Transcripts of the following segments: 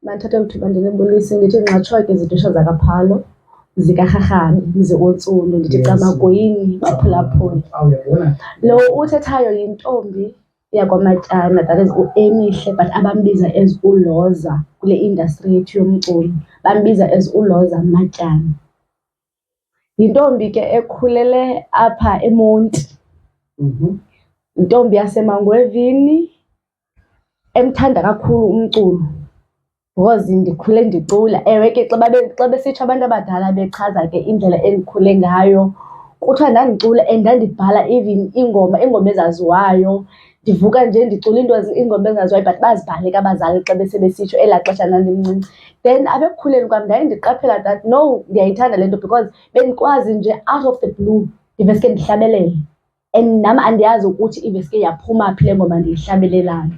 Mandithathe lithuba ndinibulise ndithi nxatshwa izidusha zakaPhalo zikaRharhabe ziontsundu ndithi Camagweyini baphulaphula. Lo uthethayo yintombi yakwaMatyana, that is uEmihle, but abambiza as uLoza kule industry yethu yomculo, bambiza as uLoza Matyana. Yintombi ke ekhulele apha eMonti. Yintombi yaseMangwevini emthanda kakhulu umculo because ndikhule ndicula. Ewe ke xa besitsho abantu abadala bechaza ke indlela endikhule ngayo, kuthiwa ndandicula and ndandibhala even ingoma ezaziwayo. Ndivuka nje ndicula iingoma ezaziwayo but bazibhale ke abazali xa besebesitsho elaa xesha ndandimncinci. Then abekukhuleni kwam ndaye ndiqaphela that no, ndiyayithanda le nto because bendikwazi nje out of the blue ndiveske ndihlabelele, and nam andiyazi ukuthi iveske yaphuma phi le ngoma ndiyihlabelelayo.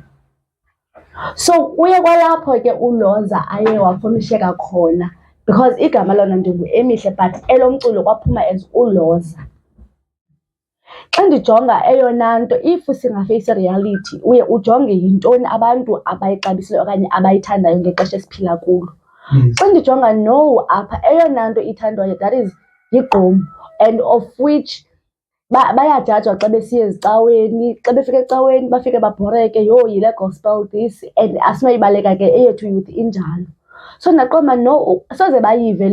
So kuye kwalapho ke uLoza aye wafomisheka khona because igama lona ndinguEmihle but elomculo kwaphuma as uLoza. Xa ndijonga eyona nto, if singafeyisa reality, uye ujonge yintoni abantu abayixabisileyo okanye abayithandayo ngexesha esiphila kulo. Xa ndijonga no apha eyona nto ithandwayo that is yigqom, and of which bayajajwa xa besiya ezicaweni. Xa befika ecaweni bafike babhoreke, yho yile gospel this, and asinoyibaleka ke eyethu youth injalo. So ndaqonda no, soze bayive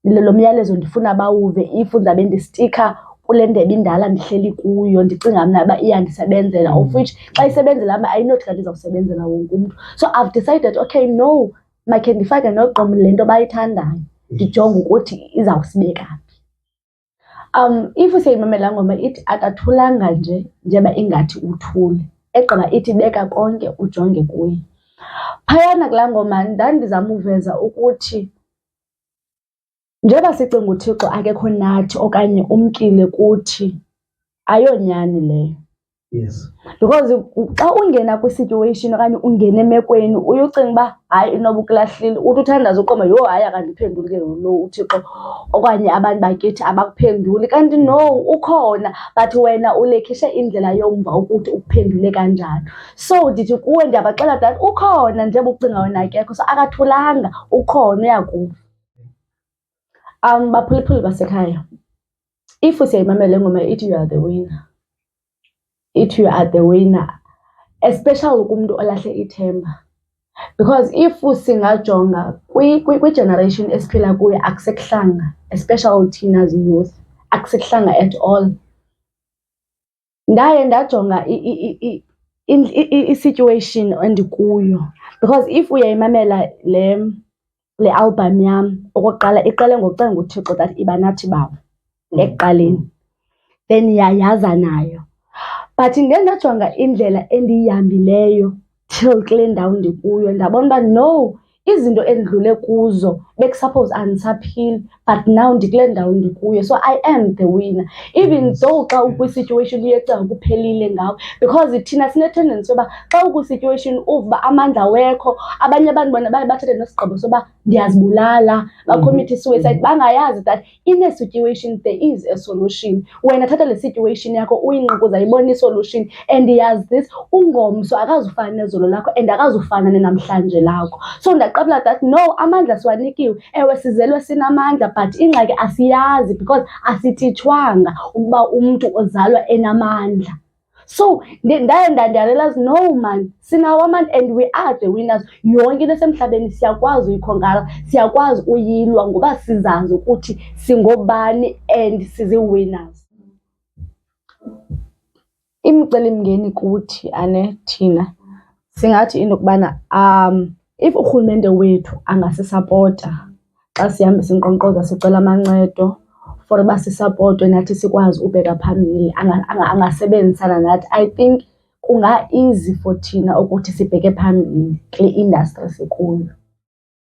lo myalezo ndifuna bawuve if ndizabe ndistika kule ndebe indala ndihleli kuyo ndicinga mna uba iyandisebenzela, of which xa isebenzela mna ayinothi kanti izawusebenzela wonke umntu. So I've decided, okay no, makhe ndifake nogqom le nto bayithandayo, ndijonge ukuthi izawusibeka phi. If siyayimamela ngoma ithi akathulanga njeba ingathi uthule, egqiba ithi beka konke ujonge kuye. Phayana kulaa ngoma ndandizama uveza ukuthi njengoba sicinga uThixo akekho nathi okanye umkile kuthi, ayonyani leyo. Yes. Because xa ungena kwi-situation okanye ungena emekweni uye ucinga uba hayi inoba ukulahlile, uthi uthandaza uqomba yho hayi akandiphenduli ke lo uThixo okanye abantu bakithi abakuphenduli. Kanti no, ukhona but wena ulekhishe indlela yomva ukuthi ukuphendule kanjani. So ndithi kuwe ndiyabaxela that ukhona njengoba ucinga wena akekho, so akathulanga, ukhona uyakuva. Baphulaphuli basekhaya, if siyayimamela ngoma ithi you are the winner, ithi you are the winner, especially kumntu olahle ithemba. Because if singajonga kwi-generation esiphila kuyo akusekuhlanga, especially thina as youth, akusekuhlanga at all. Ndaye ndajonga i-situation endikuyo because if uyayimamela le album yam, okokuqala iqale ngokucenga uThixo that iba nathi bawo ekuqaleni, then yayaza nayo. But ndiye ndajonga indlela endiyihambileyo till kule ndawo ndikuyo, ndabona uba no, izinto endidlule kuzo bekusuppose andisaphili, but now ndikule ndawo ndikuyo, so I am the winner. Even though xa ukwi-situation uyecinga kuphelile ngawo, because thina sine-tendency yoba xa ukwi-situation uva amandla wekho. Abanye abantu bona baye bathathe nesigqibo soba ndiyazibulala, bacommit suicide, bangayazi that in a situation there is a solution. Wena thatha le situation yakho uyinqike uzayibona i-solution, and yazi this, ungomso akazufana nezolo lakho and akazufana nenamhlanje lakho. So ndaqaphela that no, amandla siwanikiwe, ewe sizelwe sinamandla but ingxaki asiyazi because asititshwanga ukuba umntu ozalwa enamandla. So ndarealize no man, sinawo amandla and we are the winners. Yonke into esemhlabeni siyakwazi uyikhonkala, siyakwazi uyilwa ngoba sizazi ukuthi singobani and sizi-winners. Imicelimngeni kuthi thina singathi into yokubana if urhulumente wethu angasisapota xa sihambisa inkqonkqoza sicela amancedo for uba sisapotwe nathi sikwazi ubheka phambili, angasebenzisana nathi, I think kunga-easy for thina ukuthi sibheke phambili kule industry sikuyo.